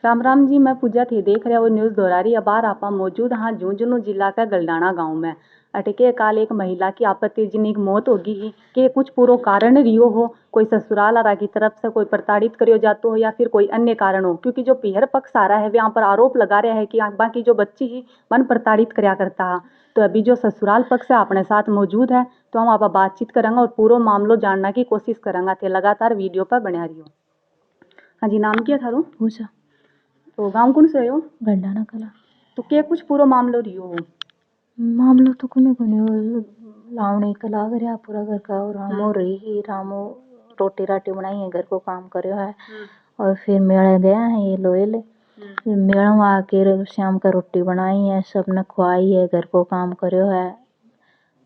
राम राम जी, मैं पूजा थी देख रहे हो न्यूज़ दोहरारी अबार आपा मौजूद हाँ झुंझुनू जिला का गलडाना गांव में अटके काल एक महिला की आपत्तिजनक मौत होगी ही कि कुछ पूरो कारण रियो हो, कोई ससुराल आरा की तरफ से कोई प्रताड़ित करियो जातो हो या फिर कोई अन्य कारण हो, क्योंकि जो पीहर पक्ष आ रहा है वहाँ पर आरोप लगा रहा है कि बाकी जो बच्ची ही मन प्रताड़ित करया करता है। तो अभी जो ससुराल पक्ष है अपने साथ मौजूद है, तो हम आप बातचीत करेंगे और पूरा मामलो जानने की कोशिश करेंगे। थे लगातार वीडियो पर बना रही हो। हाँ जी, नाम क्या थारो? पूजा। तो गाँव कौन से हो? गंडाना कला। तो क्या कुछ पूरा मामलो रियो हो? मामलो तो कोने लावणी कला करया पूरा घर का, और रामो रही ही रामो रोटी राटी बनाई है, घर को काम करो है। और फिर मेला गया है ये लोयल, फिर मेला में आके शाम का रोटी बनाई है, सबने खुआई है, घर को काम करो है,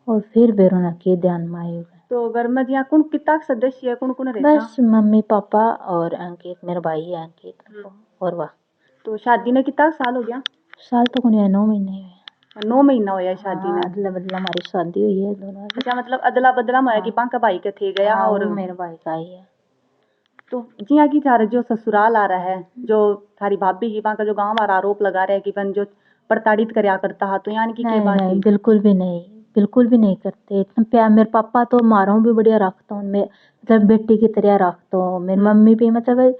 और फिर बेरोना के ध्यान में आई। तो घर में यहाँ कौन कितना सदस्य है, कौन कौन रहता? बस मम्मी पापा और अंकित, मेरा भाई है अंकित, और वाह। तो शादी ने कितना साल हो गया? साल तो कोने 9 महीने हुए। 9 महीना होया शादी ने? अदला बदला हमारी शादी हुई है दोनों की। अच्छा, मतलब अदला बदला में कि बांका भाई के थे गया और मेरे भाई का ही है। तो जिया की थारे जो ससुराल आ रहा है, जो थारी भाभी ही बांका जो गांव वाला आरोप लगा रहे हैं कि बन जो प्रताड़ित करया करता है, तो यानी कि नहीं बात नहीं, थी? बिल्कुल भी नहीं, बिल्कुल भी नहीं करते। इतना प्यार मेरे पापा तो मारो भी बढ़िया रखता हूँ मैं, मतलब बेटी की तरह रखता हूँ। मेरी मम्मी भी मतलब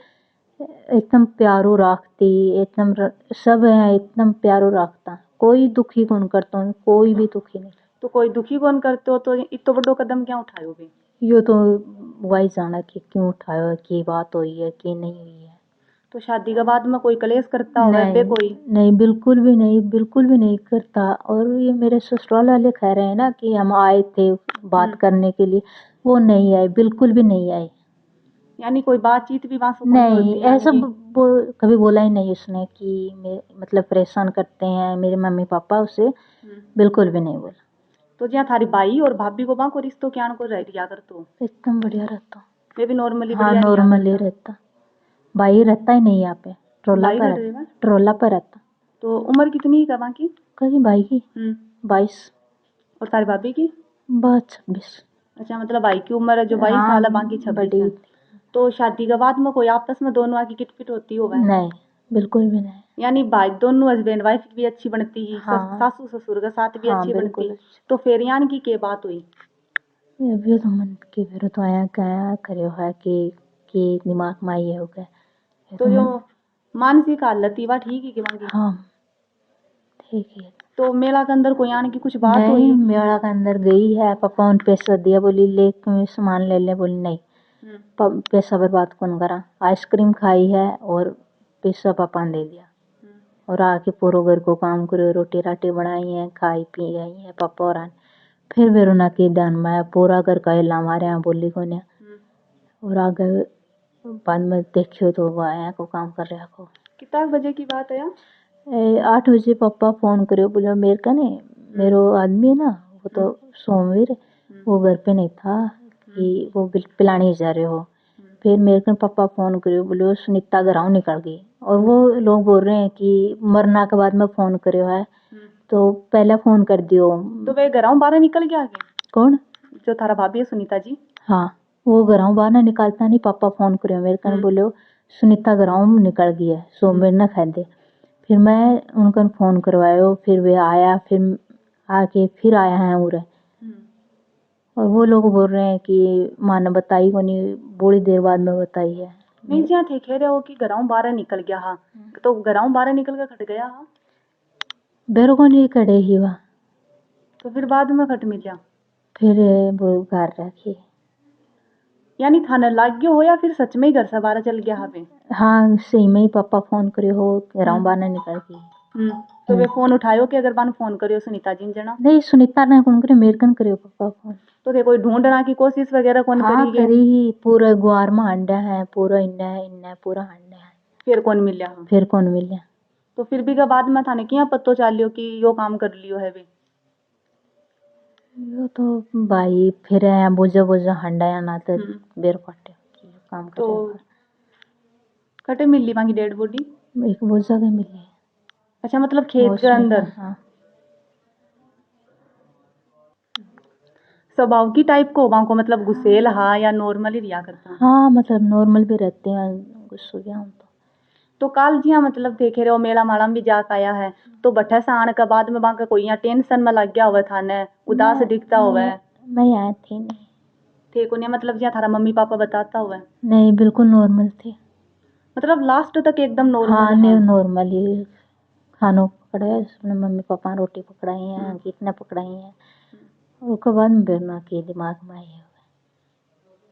एकदम प्यारो रखती, एकदम सब है एकदम प्यारो रखता, कोई दुखी कौन करता हूँ, कोई भी दुखी नहीं। तो कोई दुखी कौन करते हो तो इतो बड़ो कदम क्या उठायो भी? यो तो वही जाना कि क्यों उठायो है, की बात हुई है कि नहीं हुई है। तो शादी के बाद में कोई कलेश करता हो नहीं कोई? नहीं, बिल्कुल भी नहीं, बिल्कुल भी नहीं करता। और ये मेरे ससुराल वाले कह रहे हैं ना कि हम आए थे बात करने के लिए, वो नहीं आए, बिल्कुल भी नहीं आए। यानी कोई बातचीत भी वहां से नहीं नहीं, होती ऐसा यानी? कभी बोला ही नहीं उसने कि मतलब परेशान करते हैं मेरे मम्मी पापा उसे, बिल्कुल भी नहीं बोला। तो जहाँ थारी भाई और भाभी को बांको रिश्तो क्या को रह दिया कर तो एकदम बढ़िया रहता। वे भी नॉर्मली हाँ बढ़िया रिया नॉर्मली करता? रहता। भाई रहता ही नहीं यहाँ पे, ट्रोला भाई पर घर रहता, रहेगा? ट्रोला पर रहता। तो उम्र कितनी है बाकी? कहीं भाई की 22। और तारी भाभी की? बस 26। अच्छा, मतलब भाई की उम्र है जो 22 हाँ साल है, बाकी 26 बड़ी। है। तो शादी के बाद में कोई आपस में दोनों आकी किटपिट होती होगा? नहीं, बिल्कुल भी नहीं। यानी भाई दोनों हस्बैंड वाइफ भी अच्छी बनती ही, हाँ सासू ससुर के साथ भी हाँ अच्छी बनती। बिल्कुल। तो फिर यानी की के बात हुई? अभी तो मन के फिर तो आया क्या करियो है कि दिमाग में ये हो गया। ये तो तो जो मन। मानसिक हालत थी वह ठीक ही कि मांगी? हाँ ठीक है। तो मेला के अंदर कोई यानी की कुछ बात नहीं, हुई? मेला के अंदर गई है, पापा उन पैसा दिया, बोली ले सामान ले ले, बोली नहीं पैसा बर्बाद कौन करा। आइसक्रीम खाई है और पैसा पापा ने दे दिया, और आके पूरे घर को काम करो, रोटी राटी बनाई है, खाई पी गई है पापा और आने। फिर वेरोना के ध्यान में आया, पूरा घर का हिला हमारे यहाँ बोली को ने। और आगे बाद में देखियो तो वो आया को काम कर रहा को। कितना बजे की बात है? 8 बजे पापा फोन करो, बोलो मेरे का ने मेरो आदमी है ना, वो तो सोमवीर, वो घर पे नहीं था कि वो पिलाने जा रहे हो। फिर मेरे को पापा फोन करो, बोलो सुनीता घरों निकल गई। और वो लोग बोल रहे हैं कि मरना के बाद में फोन करो है, तो पहले फोन कर दियो। तो वे घरों बाहर निकल गया आगे? कौन? जो थारा भाभी है सुनीता जी? हाँ, वो घरों बाहर ना निकालता नहीं, पापा फोन करो मेरे को, बोलो सुनीता घरों निकल गई है, सोमवीर ना खा दे। फिर मैं उनको फ़ोन करवायो, फिर वे आया, फिर आके फिर आया है उरे। और वो लोग बोल रहे हैं कि माँ ने बताई को नहीं, बड़ी देर बाद में बताई है। नहीं जहाँ थे कह रहे हो कि घरों बाहर निकल गया हा, तो घरों बाहर निकल के खट गया हा? बेरो को नहीं कड़े ही वह। तो फिर बाद में खट मिला? फिर वो घर रखी। यानी थाने लाग गयो हो या फिर सच में ही घर से बाहर चल गया हा पे? हाँ सही में ही पापा फोन करे हो, घरों बाहर ना निकल गई। तो वे फोन उठायो कि अगर बान फोन करियो सुनीता जी ने जना? नहीं, सुनीता ने कौन करे, मेरे कन करे पापा फोन। तो थे कोई ढूंढना की कोशिश वगैरह कौन हाँ करी गए? करी ही, पूरा ग्वार में हंडा है, पूरा इन्ना पूरा हंडा है। फिर कौन मिला हा? फिर कौन मिला? तो फिर भी का बाद में थाने किया पत्तो चालियो कि यो काम कर लियो है वे? यो तो भाई फिर आया बोझा बोझा हंडा या ना तो बेर काटे काम कर तो रहा। कटे मिली मांगी डेड बॉडी? एक बोझा के मिली। अच्छा, मतलब खेत के अंदर? हाँ। स्वभाव की टाइप को वहाँ को, मतलब गुस्सेल हा या नॉर्मली रिया करता? हाँ मतलब नॉर्मल भी रहते हैं, गुस्सो गया हम तो। तो काल जी हाँ मतलब देखे रहे हो मेला माला में भी जाके आया है, तो बट्ठे से आने के बाद में वहाँ का कोई यहाँ टेंशन में लग गया हुआ था ने उदास दिखता हुआ है मैं यहाँ थी नहीं। थे को ने मतलब जी थारा मम्मी पापा बताता हुआ है नहीं, बिल्कुल नॉर्मल थे। मतलब लास्ट तक एकदम नॉर्मल हाँ, है। नहीं नॉर्मल ही खानों पकड़ा है उसने, मम्मी पापा ने रोटी पकड़ाई है, अंकित ने पकड़ाई है, और उसके बाद में बेरना के दिमाग में आई है।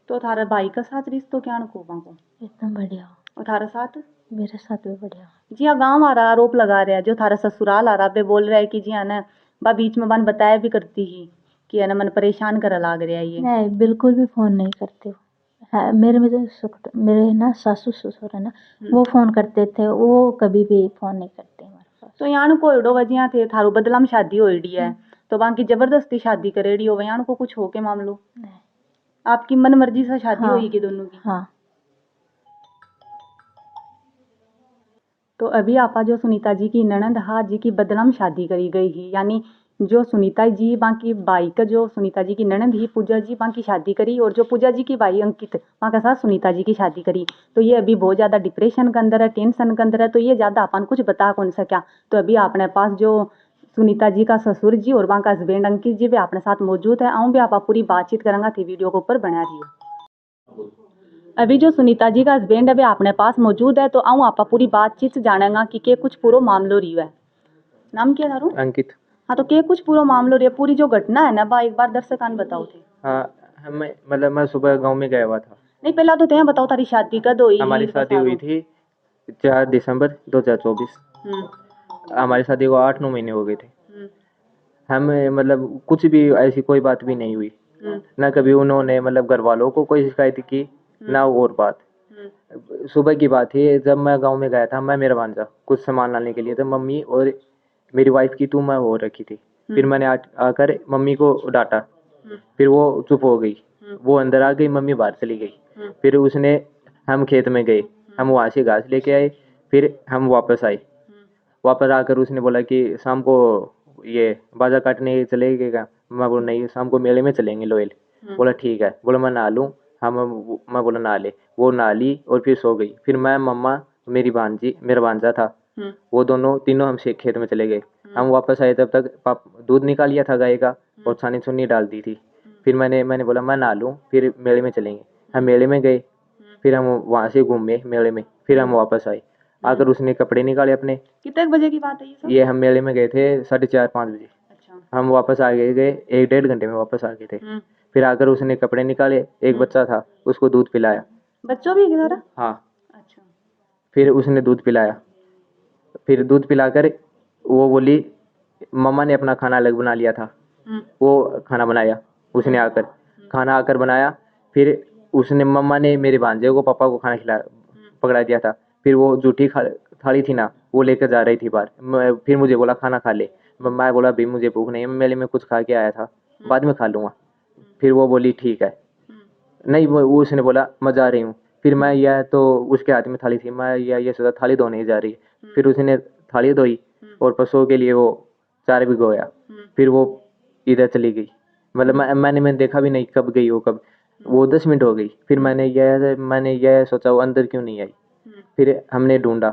तो थारा भाई का साथ रिश्तो क्या को वहाँ को एकदम बढ़िया हो, और थारा साथ मेरे साथ भी बढ़िया हो। जी हाँ गाँव आ रहा आरोप लगा रहा है जो थारा ससुराल आ रहा बे बोल रहा है कि जी हाँ ना बा बीच में बन बताया भी करती ही कि है ना मन परेशान करा लाग रहा है ये नहीं, बिल्कुल भी फ़ोन नहीं करते वो। है मेरे में जो मेरे ना सासू ससुर है ना, वो फ़ोन करते थे, वो कभी भी फ़ोन नहीं करते हमारे पास। तो यहाँ को एडो वजिया थे थारो बदला में शादी होड़ी है तो वहाँ की जबरदस्ती शादी करेड़ी हो यहाँ को कुछ हो के मामलो नहीं। आपकी मन मर्जी से शादी हाँ, हुई कि दोनों की हाँ। तो अभी आपा जो सुनीता जी की ननद हा जी की बदला में शादी करी गई ही यानी जो सुनीता जी बाकी बाई का जो सुनीता जी की ननद ही पूजा जी बाकी शादी करी और जो पूजा जी की बाई अंकित वहाँ के साथ सुनीता जी की शादी करी तो ये अभी बहुत ज़्यादा डिप्रेशन के अंदर है टेंशन के अंदर है तो ये ज़्यादा अपन कुछ बता कौन सका तो अभी अपने पास जो सुनीता जी का ससुर जी और वहाँ का हस्बैंड अंकित जी भी अपने साथ मौजूद है आऊँ भी आप पूरी बातचीत करेंगे थी वीडियो के ऊपर बना रही हो अभी जो सुनीता जी का हस्बैंड है वे अपने पास मौजूद है तो आऊँ आप पूरी बातचीत जानेगा कि के कुछ पूरा मामलो रही है नाम क्या थारो अंकित। हाँ तो के कुछ पूरा मामलो रही है पूरी जो घटना है ना बा एक बार दर्शकान बताओ थे हाँ, हमें मतलब मैं सुबह गांव में गया हुआ था। नहीं पहला तो ते बताओ तारी शादी कद हुई हमारी शादी हुई थी 4 दिसंबर 2024। हम्म हमारी शादी को 8-9 महीने हो गए थे। हम्म हमें मतलब कुछ भी ऐसी कोई बात भी नहीं हुई, हम्म ना कभी उन्होंने मतलब घर वालों को कोई शिकायत की, ना और बात। सुबह की बात है जब मैं गांव में गया था, मैं मेरा भांजा कुछ सामान लाने के लिए, तो मम्मी और मेरी वाइफ की मैं हो रखी थी। फिर मैंने आकर मम्मी को डांटा, फिर वो चुप हो गई, वो अंदर आ गई, मम्मी बाहर चली गई। फिर उसने हम खेत में गए, हम वहाँ से घास लेके आए, फिर हम वापस आए। वापस आकर उसने बोला कि शाम को ये बाजा काटने चलेगा। मैं बोला नहीं, शाम को मेले में चलेंगे लोयल। बोला ठीक है। बोला मैं नहा लूँ। हम मैं बोला नहा ले। वो नहा ली और फिर सो गई। फिर मैं, मम्मा, मेरी भांजी, मेरा भांजा था, वो दोनों तीनों हम से खेत में चले गए। हम वापस आए तब तक दूध निकाल लिया था गाय का और छानी छुनी डाल दी थी। फिर मैंने बोला मैं नहा लूँ, फिर मेले में चलेंगे। हम मेले में गए, फिर हम वहाँ से घूमे मेले में, फिर हम वापस आए। आकर उसने कपड़े निकाले अपने। कितने बजे की बात है ये सब ये हम मेले में गए थे 4:30-5 बजे। अच्छा हम वापस आ गए 1-1.5 घंटे में वापस आ गए थे। फिर आकर उसने कपड़े निकाले, एक बच्चा था, उसको दूध पिलाया। बच्चों भी है सारा हाँ, अच्छा फिर उसने दूध पिलाया। फिर दूध पिलाकर वो बोली, मम्मा ने अपना खाना अलग बना लिया था, वो खाना बनाया उसने आकर, खाना आकर बनाया। फिर उसने, मम्मा ने मेरे भांजे को, पापा को खाना खिलाया, पकड़ा दिया था। फिर वो जूठी थाली थी ना, वो लेकर जा रही थी बाहर। फिर मुझे बोला खाना खा ले। मैं बोला भाई मुझे भूख नहीं है, मैं मेले में कुछ खा के आया था, बाद में खा लूँगा। फिर वो बोली ठीक है। नहीं, वो उसने बोला मैं जा रही हूँ। फिर मैं, यह तो उसके हाथ में थाली थी, मैं ये सोचा थाली धोने ही जा रही है। फिर उसने थाली धोई और पशुओं के लिए वो चारा भिगोया। फिर वो इधर चली गई। मतलब मैंने देखा भी नहीं कब गई, वो 10 मिनट हो गई। फिर मैंने यह सोचा वो अंदर क्यों नहीं आई। फिर हमने ढूंढा।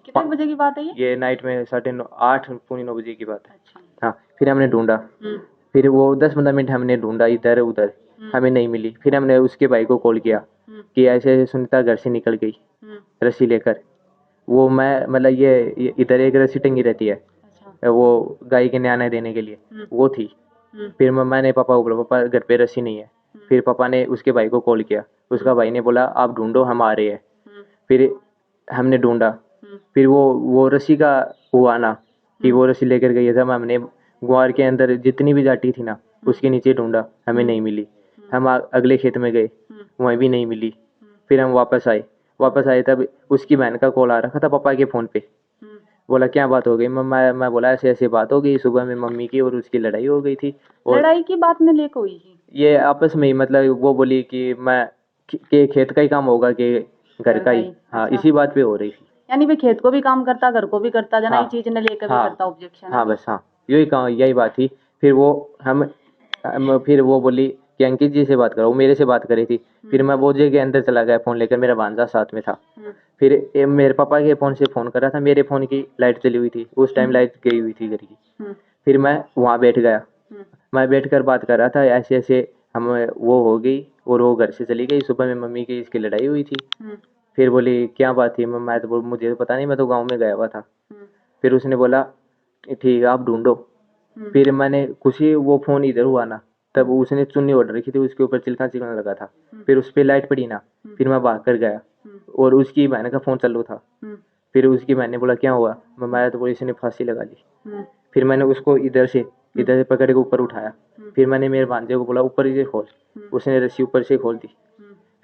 कितने बजे की बात है ये नाइट में 8:30 पौने 9 बजे की बात है। अच्छा हाँ, फिर हमने ढूंढा। फिर वो 10-15 मिनट हमने ढूंढा इधर उधर, हमें नहीं मिली। फिर हमने उसके भाई को कॉल किया कि ऐसे ऐसे सुनीता घर से निकल गई रस्सी लेकर। वो मैं मतलब ये इधर एक रस्सी टंगी रहती है, अच्छा वो गाय के न्याने देने के लिए, वो थी। फिर मैंने पापा को बोला, पापा घर पे रस्सी नहीं है। फिर पापा ने उसके भाई को कॉल किया, उसका भाई ने बोला आप ढूंढो, हम आ रहे हैं। फिर हमने ढूंढा। फिर वो रस्सी का हुआ ना कि वो रस्सी लेकर गई। जब हमने ग्वार के अंदर जितनी भी जाटी थी ना, उसके नीचे ढूंढा, हमें नहीं मिली। हम अगले खेत में गए, वहीं भी नहीं मिली। फिर हम वापस आए तब उसकी बहन का कॉल आ रखा था पापा के फ़ोन पे। बोला क्या बात हो गई। मैं बोला ऐसे ऐसे बात हो गई, सुबह में मम्मी की और उसकी लड़ाई हो गई थी। और लड़ाई की बात ने लेकर हुई थी ये आपस में ही, मतलब वो बोली कि मैं के खेत का ही काम होगा कि घर का ही। हाँ, अच्छा। इसी बात पे हो रही थी। यानी वे खेत को भी काम करता घर को भी करता जना हाँ, ये चीज ने लेकर भी हाँ, करता ऑब्जेक्शन हाँ, बस हाँ, यही बात थी। फिर वो फिर वो बोली कि अंकित जी से बात करो, वो मेरे से बात करी थी। फिर मैं बोझे के अंदर चला गया फ़ोन लेकर, मेरा भांजा साथ में था। फिर मेरे पापा के फ़ोन से फ़ोन करा था, मेरे फ़ोन की लाइट चली हुई थी, उस टाइम लाइट गई हुई थी घर की। फिर मैं वहाँ बैठ गया, मैं बैठकर बात कर रहा था, ऐसे-ऐसे हम वो हो गई और वो घर से चली गई। सुबह में मम्मी की इसकी लड़ाई हुई थी। फिर बोली क्या बात थी? मैं तो मुझे तो पता नहीं, मैं तो गाँव में गया हुआ था। फिर उसने बोला ठीक है आप ढूँढो। फिर मैंने कुछ ही वो फ़ोन इधर हुआ ना, तब उसने चुन्नी ओढ़ रखी थी, उसके ऊपर चिलका-चिलका लगा था। फिर उस पे लाइट पड़ी ना, फिर मैं भाग कर गया और उसकी बहन का फ़ोन चालू था। फिर उसकी बहन ने बोला क्या हुआ? मैं तो बोली इसने फांसी लगा ली। फिर मैंने उसको इधर से पकड़ के ऊपर उठाया। फिर मैंने मेरे भांजे को बोला ऊपर से खोल, उसने रस्सी ऊपर से खोल दी।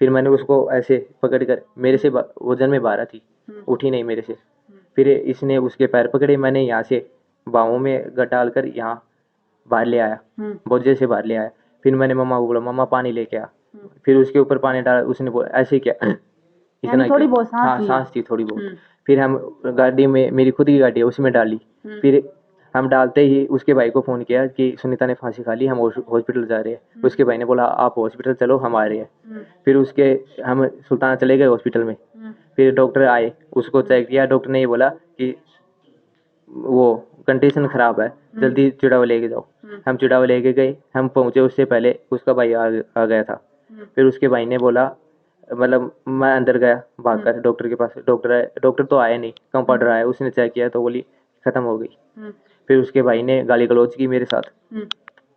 फिर मैंने उसको ऐसे पकड़ कर, मेरे से वजन में 12 थी, उठी नहीं मेरे से। फिर इसने उसके पैर पकड़े, मैंने यहाँ से बाहों में डाल कर यहाँ बाहर ले आया, बोझे से बाहर ले आया। फिर मैंने मम्मा को बोला मम्मा पानी लेके आ। फिर उसके ऊपर पानी डाला, उसने बोला ऐसे क्या इतना थोड़ी क्या? बहुत सांस हाँ ली। सांस थी थोड़ी बहुत। फिर हम गाड़ी में, मेरी खुद की गाड़ी है, उसमें डाली। फिर हम डालते ही उसके भाई को फ़ोन किया कि सुनीता ने फांसी खा ली, हम हॉस्पिटल जा रहे हैं। उसके भाई ने बोला आप हॉस्पिटल चलो, हम आ रहे हैं। फिर हम सुल्ताना चले गए हॉस्पिटल में। फिर डॉक्टर आए, उसको चेक किया। डॉक्टर ने ये बोला कि वो कंडीशन ख़राब है, जल्दी चिड़ावा लेके जाओ। हम चिड़ावा लेके गए, हम पहुँचे उससे पहले उसका भाई आ गया था। फिर उसके भाई ने बोला, मतलब मैं अंदर गया भागकर डॉक्टर के पास। डॉक्टर तो आया नहीं, कंपाउंडर आया, उसने चेक किया तो बोली ख़त्म हो गई। फिर उसके भाई ने गाली गलौज की मेरे साथ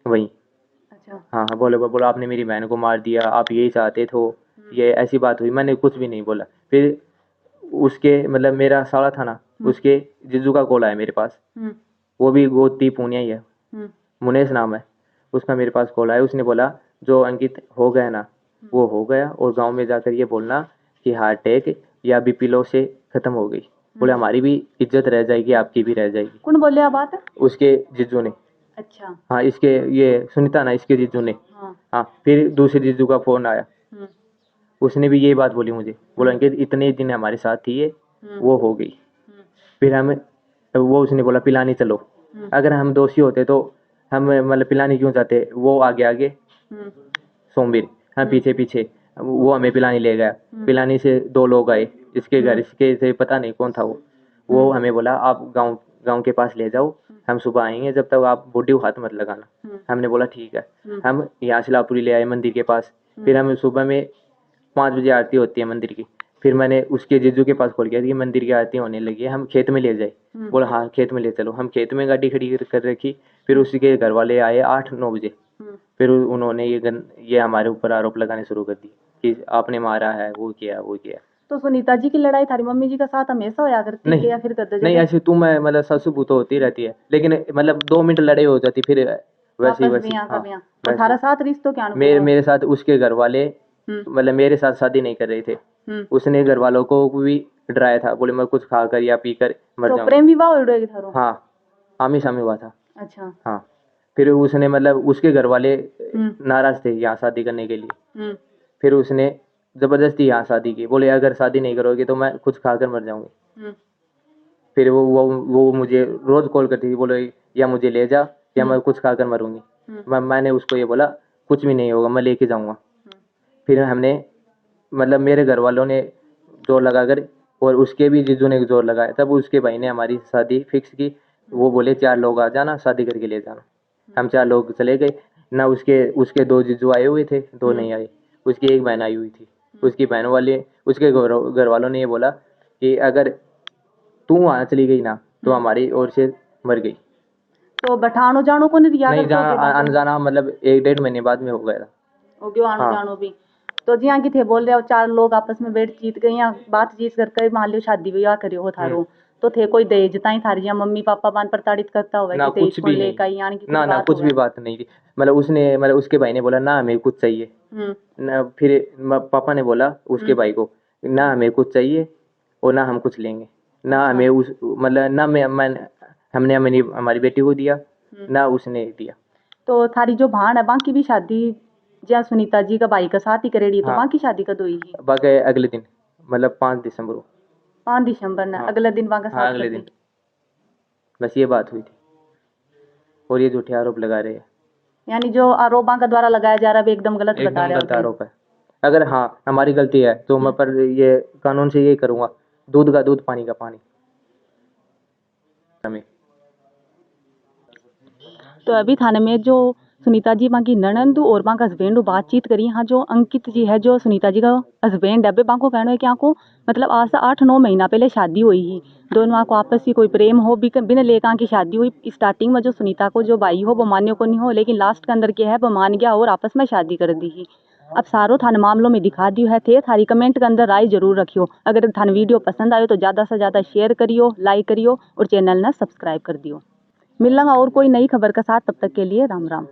वहीं। अच्छा। हाँ हाँ, बोला आपने मेरी बहन को मार दिया, आप यही चाहते थे, ये ऐसी बात हुई। मैंने कुछ भी नहीं बोला। फिर उसके मतलब मेरा साला था ना, उसके जीजू का कॉल आया मेरे पास, वो भी गोती पूनिया ही है, मुनेश नाम है उसका। मेरे पास कॉल आया, उसने बोला जो अंकित हो गया ना वो हो गया, और गांव में जाकर ये बोलना कि हार्ट अटैक या बीपी लो से ख़त्म हो गई। बोले हमारी भी इज्जत रह जाएगी, आपकी भी रह जाएगी। कौन बोले आप बात? उसके जीजू ने। अच्छा। हाँ इसके ये सुनीता ना, इसके जीजू ने। हाँ। हाँ फिर दूसरे जीजू का फ़ोन आया, उसने भी यही बात बोली मुझे। बोला अंकित इतने दिन हमारे साथ थी ये, वो हो गई। फिर वो उसने बोला पिलानी चलो। अगर हम दोषी होते तो हम मतलब पिलाने क्यों जाते? वो आगे आगे सोमवीर, हम पीछे पीछे, वो हमें पिलाने ले गया। पिलाने से 2 लोग आए इसके घर, इसके से पता नहीं कौन था वो हमें बोला आप गांव के पास ले जाओ, हम सुबह आएंगे, जब तक आप बॉडी को हाथ मत लगाना। हमने बोला ठीक है। हम यहाँ से लापुरी ले आए मंदिर के पास। फिर हम सुबह में 5 बजे आरती होती है मंदिर की। फिर मैंने उसके जीजू के पास कॉल किया कि मंदिर की आरती होने लगी है, हम खेत में ले जाए। बोला हाँ खेत में ले चलो। हम खेत में गाड़ी खड़ी कर रखी। फिर उसके घर वाले आए 8-9 बजे। फिर उन्होंने ये हमारे ऊपर आरोप लगाने शुरू कर दिए कि आपने मारा है, वो किया। तो सुनीता जी की लड़ाई थारी मम्मी जी का साथ हमेशा होया करती है नहीं या फिर कद नहीं, ऐसे तुम मतलब सासू तो होती रहती है, लेकिन मतलब 2 मिनट लड़ाई हो जाती, फिर वैसे वापस वैसे भी यहाँ हाँ कब यहाँ? और वैसे। थारा साथ रिश्तों क्या मेरे साथ उसके घर वाले मतलब मेरे साथ शादी नहीं कर रहे थे। उसने घर वालों को भी डराया था, बोले मैं कुछ खाकर या पीकर मर तो जाऊंगी। प्रेम विवाह हो रहा है थारो? हाँ आमी सामी हुआ था। अच्छा। हाँ फिर उसने मतलब उसके घर वाले नाराज थे यहाँ शादी करने के लिए। फिर उसने जबरदस्ती यहाँ शादी की, बोले अगर शादी नहीं करोगे तो मैं कुछ खाकर मर जाऊंगी। फिर वो मुझे रोज कॉल करती थी, बोले या मुझे ले जा या मैं कुछ खाकर मरूंगी। मैंने उसको ये बोला कुछ भी नहीं होगा, मैं लेके जाऊंगा। फिर हमने मतलब मेरे घर वालों ने जोर लगाकर और उसके भी जीजू ने जोर लगाया, तब उसके भाई ने हमारी शादी फिक्स की। वो बोले 4 लोग आ जाना, शादी करके ले जाना। हम 4 लोग चले गए ना। उसके 2 जीजू आए हुए थे, 2 नहीं आए। उसकी 1 बहन आई हुई थी। उसकी बहन वाले उसके घर वालों ने ये बोला कि अगर तू वहाँ चली गई ना तो हमारी ओर से मर गई। तो बठानो जानो को नहीं दिया नहीं करते हो जाना, के बातों? आना जाना मतलब 1-1.5 महीने बाद में हो गया था। हो गयो आनो हाँ। जानो भी। तो जी यहाँ की थे बोल रहे हो 4 लोग आपस में बैठ जीत गए या बातचीत करके मान लियो शादी विवाह करियो हो थारो, तो थे कोई दहेज ताई थारी या मम्मी पापा बान प्रताड़ित करता होगा ना कि दहेज कुछ को भी नहीं, लेकर यानी कि ना कुछ भी बात नहीं थी। मतलब उसके भाई ने बोला ना हमें कुछ चाहिए ना। फिर पापा ने बोला उसके भाई को ना हमें कुछ चाहिए और ना हम कुछ लेंगे, ना हमें उस मतलब ना हमने हमारी बेटी को दिया ना उसने दिया। तो थारी जो भाण है बाकी भी शादी जहाँ सुनीता जी का भाई का साथ ही करेड़ी है, तो हाँ। बाकी शादी कद हुई ही? बाकी अगले दिन मतलब 5 दिसंबर को। 5 दिसंबर ने हाँ। अगले दिन वहाँ का हाँ साथ अगले कर दिन दी। बस ये बात हुई थी और ये झूठे आरोप लगा रहे हैं। यानी जो आरोपों का द्वारा लगाया जा रहा है वो एकदम गलत लगा एकदम रहे गलत हो। आरोप है। अगर हाँ हमारी गलती है तो मैं पर ये कानून से यही करूँगा दूध का दूध, पानी का पानी। हमें तो अभी थाने में जो सुनीता जी माँ की ननंद और माँ का हस्बैंड बातचीत करी, यहाँ जो अंकित जी है जो सुनीता जी का हस्बैंड है, माँ को कहना है कि को मतलब आज से 8-9 महीना पहले शादी हुई ही, दोनों माँ को आपस में कोई प्रेम हो भी बिना लेकर की शादी हुई। स्टार्टिंग में जो सुनीता को जो भाई हो वो मान्य को नहीं हो, लेकिन लास्ट के अंदर क्या है वो मान गया और आपस में शादी कर दी ही। अब सारों थाने मामलों में दिखा दियो है थे, थारी कमेंट के अंदर राय जरूर रखियो। अगर थाने वीडियो पसंद आयो तो ज़्यादा से ज़्यादा शेयर करियो, लाइक करियो और चैनल ने सब्सक्राइब कर दियो। मिलेंगे और कोई नई खबर के साथ, तब तक के लिए राम राम।